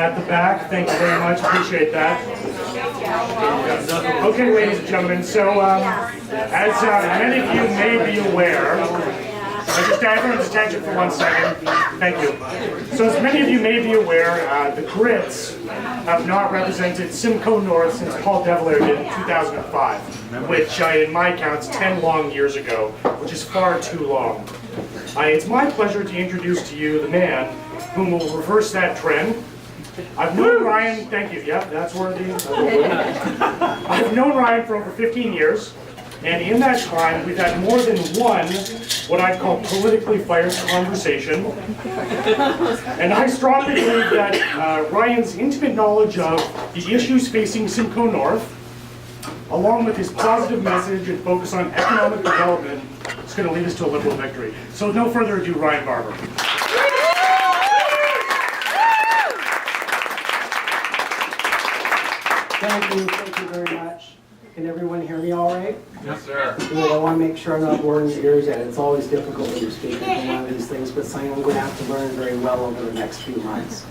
at the back. Thank you very much. Appreciate that. Okay, ladies and gentlemen. So, as many of you may be aware, just everyone's attention for 1 second. Thank you. So, as many of you may be aware, the Grits have not represented Simcoe North since Paul Devilier did in 2005, which, in my counts, 10 long years ago, which is far too long. It's my pleasure to introduce to you the man whom will reverse that trend. I've known Ryan, thank you, yeah, that's worthy. I've known Ryan for over 15 years, and in that time we've had more than one, what I call politically fired conversation. And I strongly believe that Ryan's intimate knowledge of the issues facing Simcoe North, along with his positive message and focus on economic development, is going to lead us to a Liberal victory. So with no further ado, Ryan Barber. Thank you very much. Can everyone hear me all right? Yes, sir. Good. I want to make sure I'm not boring the ears yet. It's always difficult when you're speaking from one of these things, but something I'm going to have to learn very well over the next few months.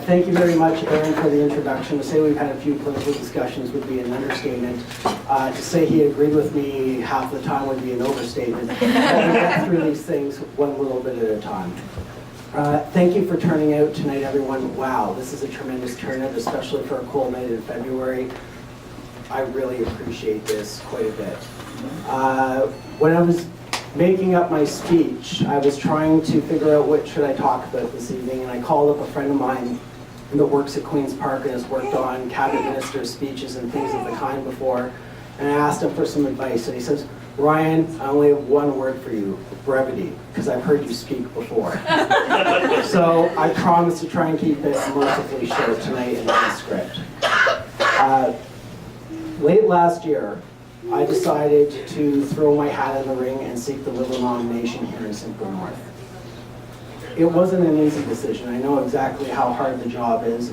Thank you very much, Aaron, for the introduction. To say we've had a few political discussions would be an understatement. To say he agreed with me half the time would be an overstatement. But we get through these things one little bit at a time. Thank you for turning out tonight, everyone. Wow, this is a tremendous turnout, especially for a cold night in February. I really appreciate this quite a bit. When I was making up my speech, I was trying to figure out what should I talk about this evening, and I called up a friend of mine that works at Queen's Park and has worked on cabinet minister speeches and things of the kind before, and I asked him for some advice, and he says, Ryan, I only have one word for you, brevity, because I've heard you speak before. So I promise to try and keep it mercifully short tonight in my script. Late last year, I decided to throw my hat in the ring and seek the Liberal nomination here in Simcoe North. It wasn't an easy decision. I know exactly how hard the job is,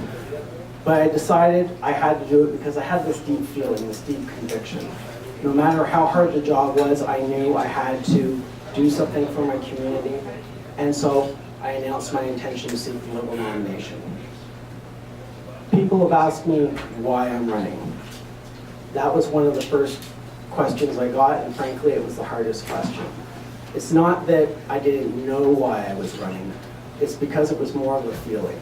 but I decided I had to do it because I had this deep feeling, this deep conviction. No matter how hard the job was, I knew I had to do something for my community, and so I announced my intention to seek the Liberal nomination. People have asked me why I'm running. That was one of the first questions I got, and frankly, it was the hardest question. It's not that I didn't know why I was running, it's because it was more of a feeling.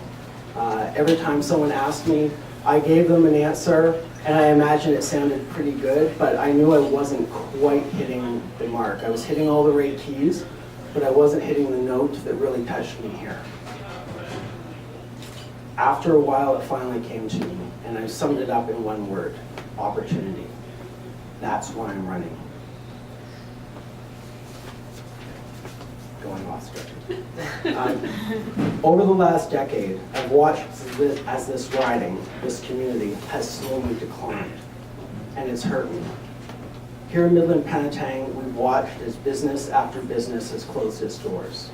Every time someone asked me, I gave them an answer, and I imagine it sounded pretty good, but I knew I wasn't quite hitting the mark. I was hitting all the right keys, but I wasn't hitting the note that really touched me here. After a while, it finally came to me, and I summed it up in one word: opportunity. That's why I'm running. Going off script. Over the last decade, I've watched as this riding, this community, has slowly declined, and it's hurt me. Here in Midland, Penetang, we've watched as business after business has closed its doors.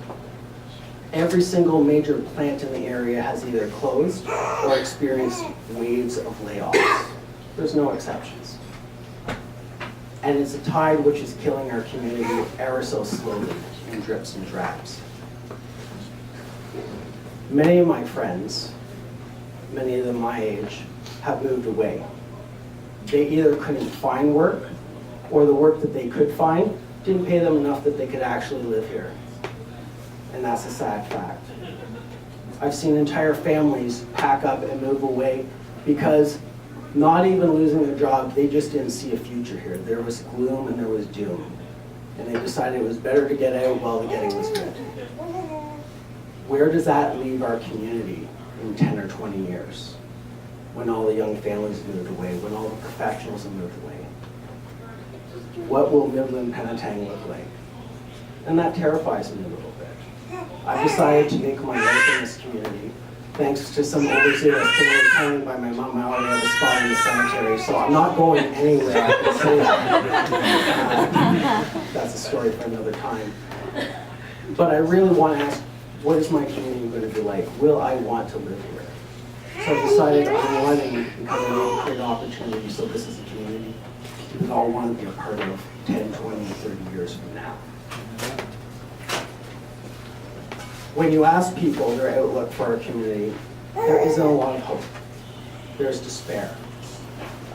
Every single major plant in the area has either closed or experienced waves of layoffs. There's no exceptions. And it's a tide which is killing our community ever so slowly in drips and drabs. Many of my friends, many of them my age, have moved away. They either couldn't find work, or the work that they could find didn't pay them enough that they could actually live here. And that's a sad fact. I've seen entire families pack up and move away because not even losing their job, they just didn't see a future here. There was gloom and there was doom. And they decided it was better to get out while the getting was good. Where does that leave our community in 10 or 20 years? When all the young families have moved away, when all the professionals have moved away? What will Midland Penetang look like? And that terrifies me a little bit. I've decided to make my life in this community. Thanks to some overzealous thing retiring by my mom, I already have a spot in the cemetery, so I'm not going anywhere, I can say that. That's a story for another time. But I really want to ask, what is my community going to be like? Will I want to live here? So I decided I'm running because I know to create opportunity, so this is a community that we all want to be a part of 10, 20, 30 years from now. When you ask people their outlook for our community, there isn't a lot of hope. There's despair.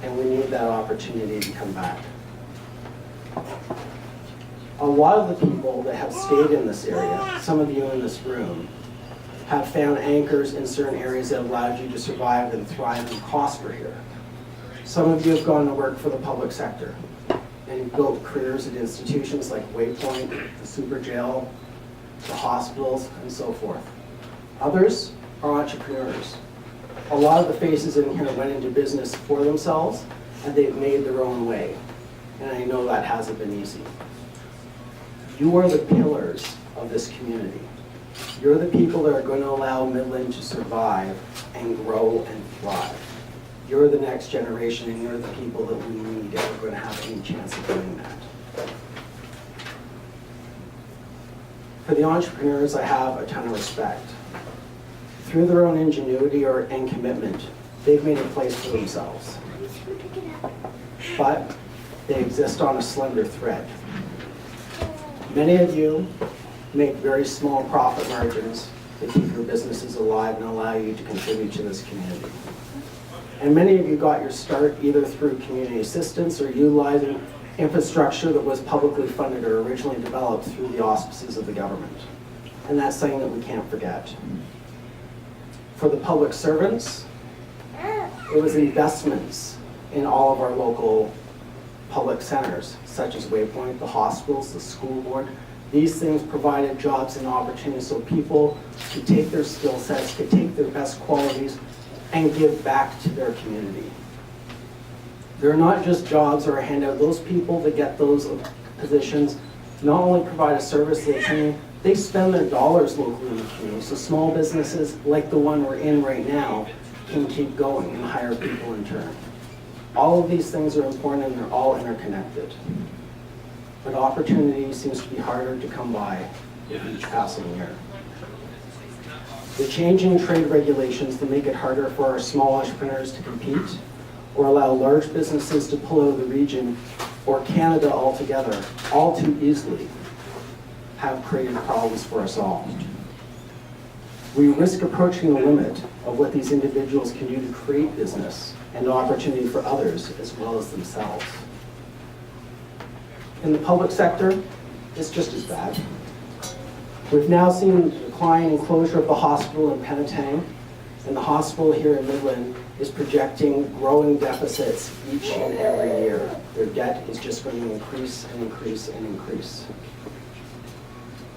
And we need that opportunity to come back. A lot of the people that have stayed in this area, some of you in this room, have found anchors in certain areas that allowed you to survive and thrive and prosper here. Some of you have gone to work for the public sector and built careers at institutions like Waypoint, the Super Jail, the hospitals, and so forth. Others are entrepreneurs. A lot of the faces in here went into business for themselves, and they've made their own way. And I know that hasn't been easy. You are the pillars of this community. You're the people that are going to allow Midland to survive and grow and thrive. You're the next generation, and you're the people that we need if we're going to have any chance of doing that. For the entrepreneurs, I have a ton of respect. Through their own ingenuity and commitment, they've made a place for themselves. But they exist on a slender thread. Many of you make very small profit margins to keep your businesses alive and allow you to contribute to this community. And many of you got your start either through community assistance or utilizing infrastructure that was publicly funded or originally developed through the auspices of the government. And that's something that we can't forget. For the public servants, it was investments in all of our local public centers, such as Waypoint, the hospitals, the school board. These things provided jobs and opportunities so people could take their skill sets, could take their best qualities, and give back to their community. They're not just jobs or a handout. Those people that get those positions not only provide a service to the community, they spend their dollars locally in the community. So small businesses like the one we're in right now can keep going and hire people in turn. All of these things are important and they're all interconnected. But opportunity seems to be harder to come by with each passing year. The changing trade regulations that make it harder for our small entrepreneurs to compete or allow large businesses to pull out of the region or Canada altogether, all too easily, have created problems for us all. We risk approaching the limit of what these individuals can do to create business and opportunity for others as well as themselves. In the public sector, it's just as bad. We've now seen the decline and closure of the hospital in Penetang, and the hospital here in Midland is projecting growing deficits each and every year. Their debt is just going to increase and increase and increase.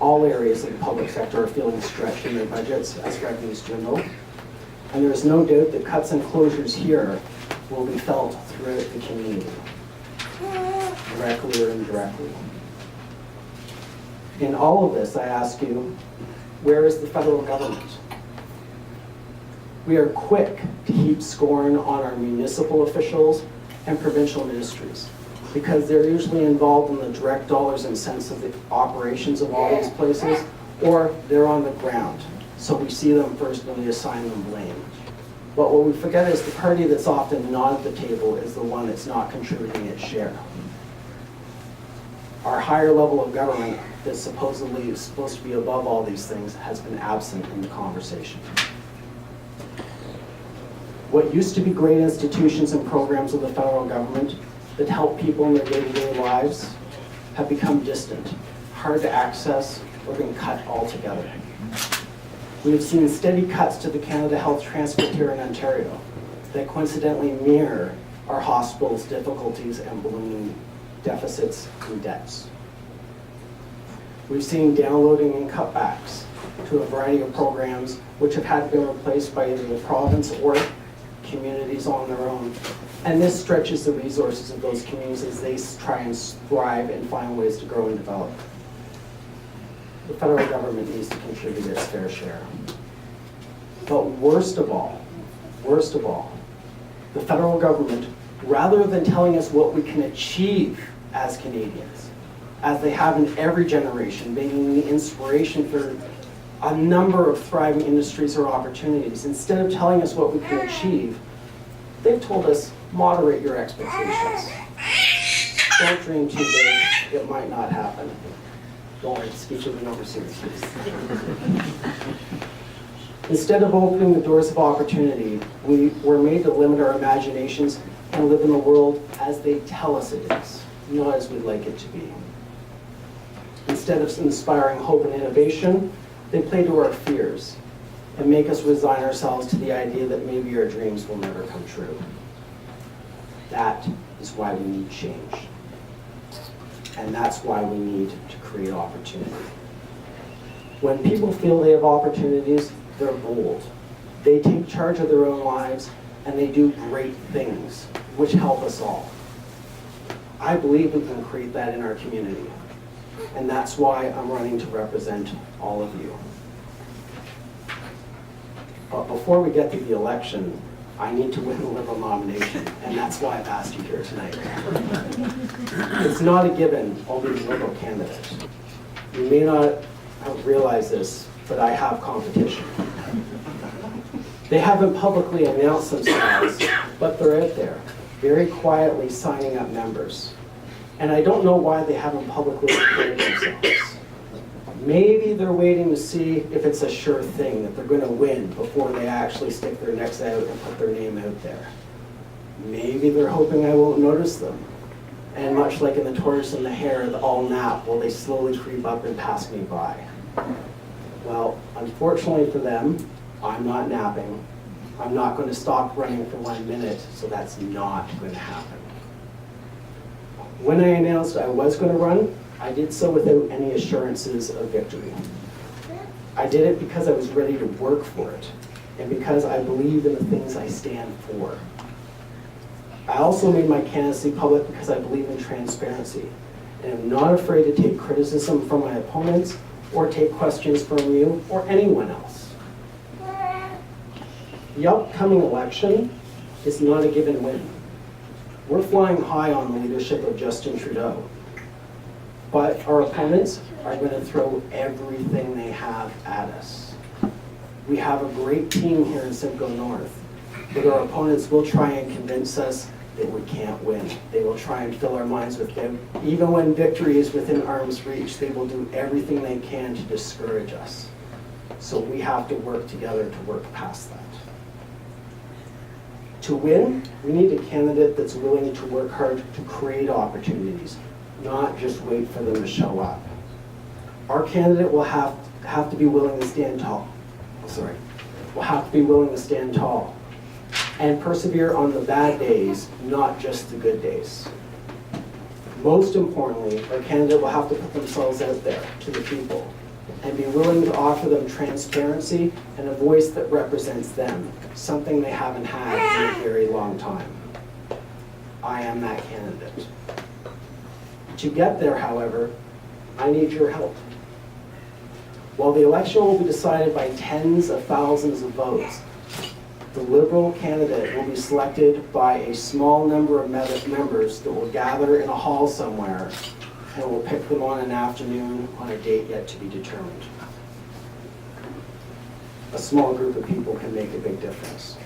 All areas of the public sector are feeling stretched in their budgets as revenues dwindle, and there is no doubt that cuts and closures here will be felt throughout the community, directly or indirectly. In all of this, I ask you, where is the federal government? We are quick to heap scorn on our municipal officials and provincial ministries because they're usually involved in the direct dollars and cents of the operations of all these places, or they're on the ground. So we see them first and we assign them blame. But what we forget is the party that's often not at the table is the one that's not contributing its share. Our higher level of government that supposedly is supposed to be above all these things has been absent in the conversation. What used to be great institutions and programs of the federal government that help people in their day-to-day lives have become distant, hard to access, or been cut altogether. We have seen steady cuts to the Canada Health Transport here in Ontario that coincidentally mirror our hospitals' difficulties and ballooning deficits and debts. We've seen downloading and cutbacks to a variety of programs which have had to be replaced by either the province or communities on their own. And this stretches the resources of those communities as they try and thrive and find ways to grow and develop. The federal government needs to contribute its fair share. But worst of all, the federal government, rather than telling us what we can achieve as Canadians, as they have in every generation, being the inspiration for a number of thriving industries or opportunities, instead of telling us what we can achieve, they've told us, moderate your expectations. Don't dream too big, it might not happen. Don't worry, speech will be over soon, please. Instead of opening the doors of opportunity, we were made to limit our imaginations and live in the world as they tell us it is, not as we'd like it to be. Instead of inspiring hope and innovation, they play to our fears and make us resign ourselves to the idea that maybe our dreams will never come true. That is why we need change. And that's why we need to create opportunity. When people feel they have opportunities, they're bold. They take charge of their own lives and they do great things, which help us all. I believe we can create that in our community. And that's why I'm running to represent all of you. But before we get to the election, I need to win the Liberal nomination, and that's why I've asked you here tonight. It's not a given I'll be the Liberal candidate. You may not have realized this, but I have competition. They haven't publicly announced themselves, but they're out there, very quietly signing up members. And I don't know why they haven't publicly declared themselves. Maybe they're waiting to see if it's a sure thing that they're going to win before they actually stick their necks out and put their name out there. Maybe they're hoping I won't notice them. And much like in the tortoise and the hare, they'll all nap while they slowly creep up and pass me by. Well, unfortunately for them, I'm not napping. I'm not going to stop running for 1 minute, so that's not going to happen. When I announced I was going to run, I did so without any assurances of victory. I did it because I was ready to work for it, and because I believe in the things I stand for. I also made my candidacy public because I believe in transparency, and am not afraid to take criticism from my opponents, or take questions from you, or anyone else. The upcoming election is not a given win. We're flying high on the leadership of Justin Trudeau. But our opponents are going to throw everything they have at us. We have a great team here in Simcoe North, but our opponents will try and convince us that we can't win. They will try and fill our minds with doubt. Even when victory is within arm's reach, they will do everything they can to discourage us. So we have to work together to work past that. To win, we need a candidate that's willing to work hard to create opportunities, not just wait for them to show up. Our candidate will have to be willing to stand tall. Will have to be willing to stand tall and persevere on the bad days, not just the good days. Most importantly, our candidate will have to put themselves out there to the people and be willing to offer them transparency and a voice that represents them, something they haven't had in a very long time. I am that candidate. To get there, however, I need your help. While the election will be decided by tens of thousands of votes, the Liberal candidate will be selected by a small number of members that will gather in a hall somewhere, and we'll pick them on an afternoon on a date yet to be determined. A small group of people can make a big difference.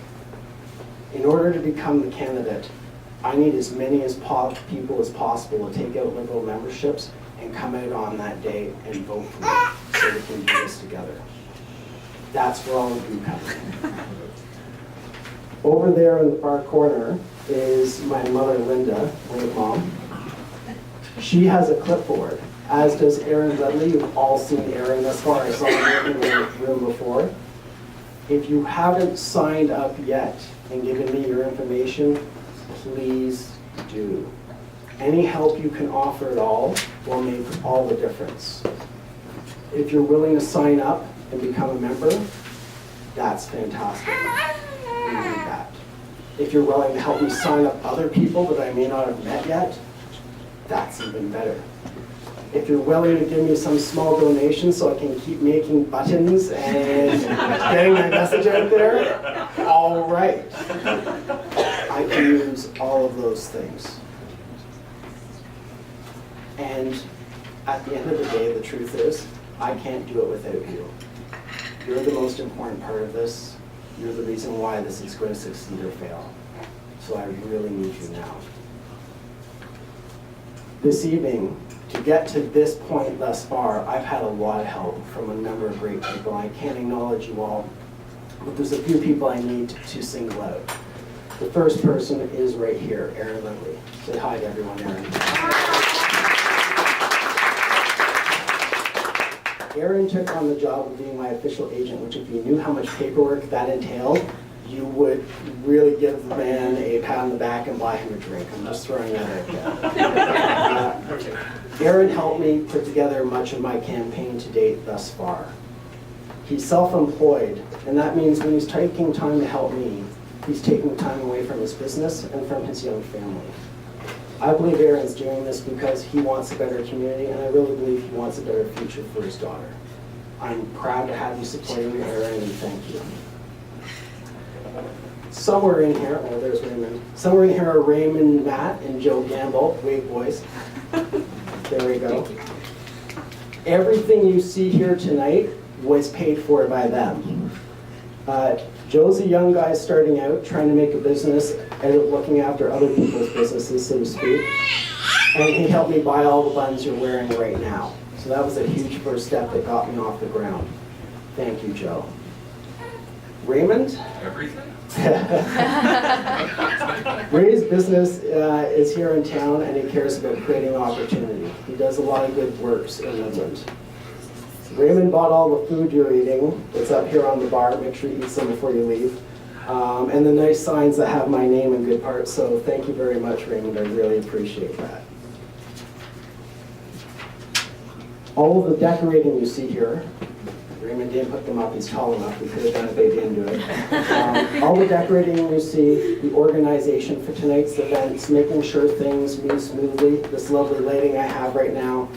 In order to become the candidate, I need as many people as possible to take out Liberal memberships and come out on that day and vote for me so we can do this together. That's where all of you come in. Over there in the far corner is my mother, Linda, wave mom. She has a clipboard, as does Erin Dudley. You've all seen Erin thus far. I saw her in the room before. If you haven't signed up yet and given me your information, please do. Any help you can offer at all will make all the difference. If you're willing to sign up and become a member, that's fantastic. We need that. If you're willing to help me sign up other people that I may not have met yet, that's even better. If you're willing to give me some small donation so I can keep making buttons and getting my message out there, all right. I can use all of those things. And at the end of the day, the truth is, I can't do it without you. You're the most important part of this. You're the reason why this is going to succeed or fail. So I really need you now. This evening, to get to this point thus far, I've had a lot of help from a number of great people. I can't acknowledge you all but there's a few people I need to single out. The first person is right here, Erin Lindley. Say hi to everyone, Erin. Erin took on the job of being my official agent, which if you knew how much paperwork that entailed, you would really give the man a pat on the back and buy him a drink. I'm just throwing that out there. Erin helped me put together much of my campaign to date thus far. He's self-employed, and that means when he's taking time to help me, he's taking time away from his business and from his young family. I believe Aaron's doing this because he wants a better community, and I really believe he wants a better future for his daughter. I'm proud to have you supporting me, Aaron, and thank you. Somewhere in here, oh, there's Raymond. Somewhere in here are Raymond, Matt, and Joe Gamble. Wave boys. There we go. Everything you see here tonight was paid for by them. Joe's a young guy starting out, trying to make a business, and looking after other people's businesses, so to speak. And he helped me buy all the buns you're wearing right now. So that was a huge first step that got me off the ground. Thank you, Joe. Raymond? Everything? Ray's business is here in town, and he cares about creating opportunity. He does a lot of good works in Midland. Raymond bought all the food you're eating. It's up here on the bar. Make sure you eat some before you leave. And the nice signs that have my name in good parts. So thank you very much, Raymond. I really appreciate that. All of the decorating you see here, Raymond didn't put them up. He's tall enough. We could have done it, but he didn't do it. All the decorating you see, the organization for tonight's events, making sure things move smoothly, this lovely lighting I have right now,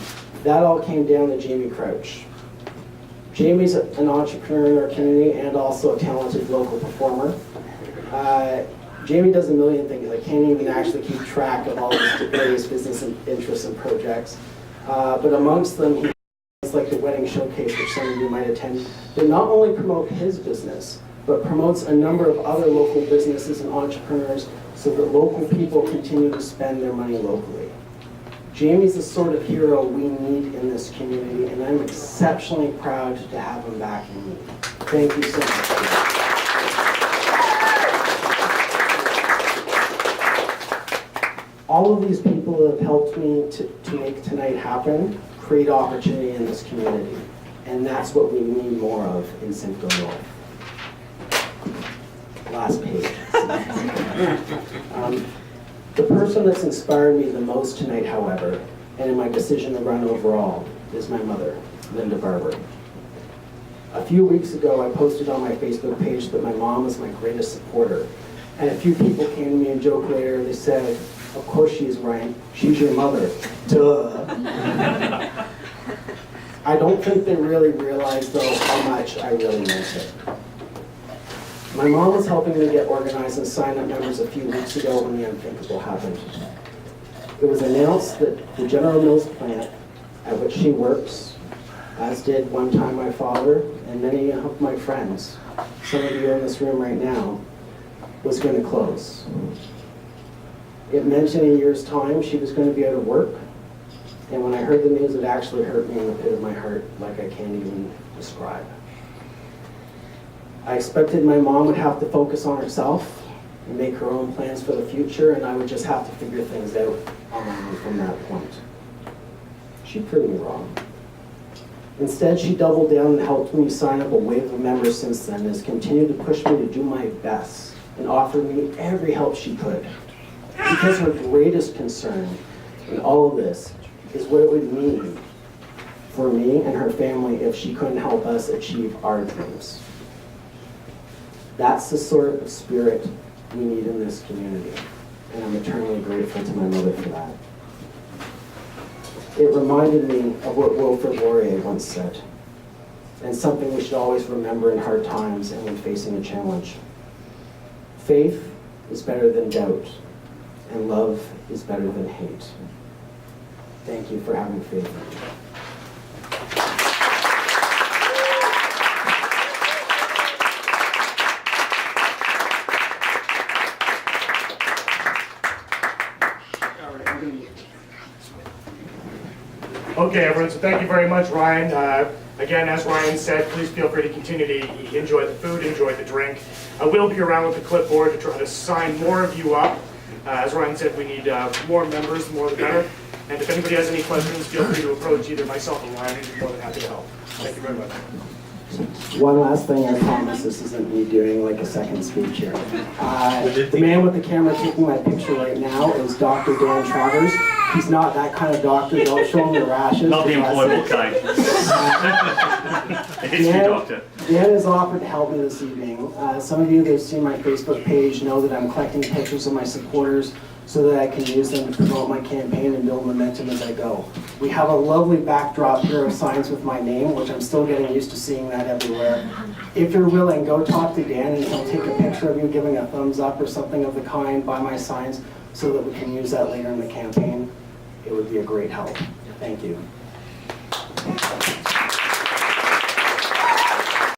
that all came down to Jamie Crouch. Jamie's an entrepreneur in our community and also a talented local performer. Jamie does a million things. I can't even actually keep track of all his various business interests and projects. But amongst them, he has like the wedding showcase, which some of you might attend, that not only promote his business, but promotes a number of other local businesses and entrepreneurs so that local people continue to spend their money locally. Jamie's the sort of hero we need in this community, and I'm exceptionally proud to have him backing me. Thank you so much. All of these people have helped me to make tonight happen, create opportunity in this community, and that's what we need more of in Simcoe North. Last page. The person that's inspired me the most tonight, however, and in my decision to run overall, is my mother, Linda Barber. A few weeks ago, I posted on my Facebook page that my mom is my greatest supporter. And a few people came to me and joked later, they said, "Of course she is, Ryan. She's your mother." Duh. I don't think they really realized, though, how much I really meant it. My mom was helping me get organized and sign up members a few weeks ago when the unthinkable happened. It was announced that the General Mills plant at which she works, as did one time my father and many of my friends, some of you in this room right now, was going to close. It meant in a year's time she was going to be out of work, and when I heard the news, it actually hurt me in the pit of my heart like I can't even describe. I expected my mom would have to focus on herself and make her own plans for the future, and I would just have to figure things out on my own from that point. She proved me wrong. Instead, she doubled down and helped me sign up a wave of members since then, and has continued to push me to do my best and offer me every help she could. Because her greatest concern in all of this is what it would mean for me and her family if she couldn't help us achieve our dreams. That's the sort of spirit we need in this community, and I'm eternally grateful to my mother for that. It reminded me of what Wilfrid Laurier once said, and something we should always remember in hard times and when facing a challenge. Faith is better than doubt, and love is better than hate. Thank you for having faith in me. Okay, everyone, so thank you very much, Ryan. Again, as Ryan said, please feel free to continue to enjoy the food, enjoy the drink. I will be around with the clipboard to try to sign more of you up. As Ryan said, we need more members, the more the better. And if anybody has any questions, feel free to approach either myself or Ryan. We'd be more than happy to help. Thank you very much. One last thing, I promise this isn't me doing like a second speech here. The man with the camera taking my picture right now is Dr. Dan Travers. He's not that kind of doctor, don't show him the rashes. Not the employable kind. A history doctor. Dan has offered to help me this evening. Some of you that have seen my Facebook page know that I'm collecting pictures of my supporters so that I can use them to promote my campaign and build momentum as I go. We have a lovely backdrop here of signs with my name, which I'm still getting used to seeing that everywhere. If you're willing, go talk to Dan and he'll take a picture of you giving a thumbs up or something of the kind by my signs so that we can use that later in the campaign. It would be a great help. Thank you.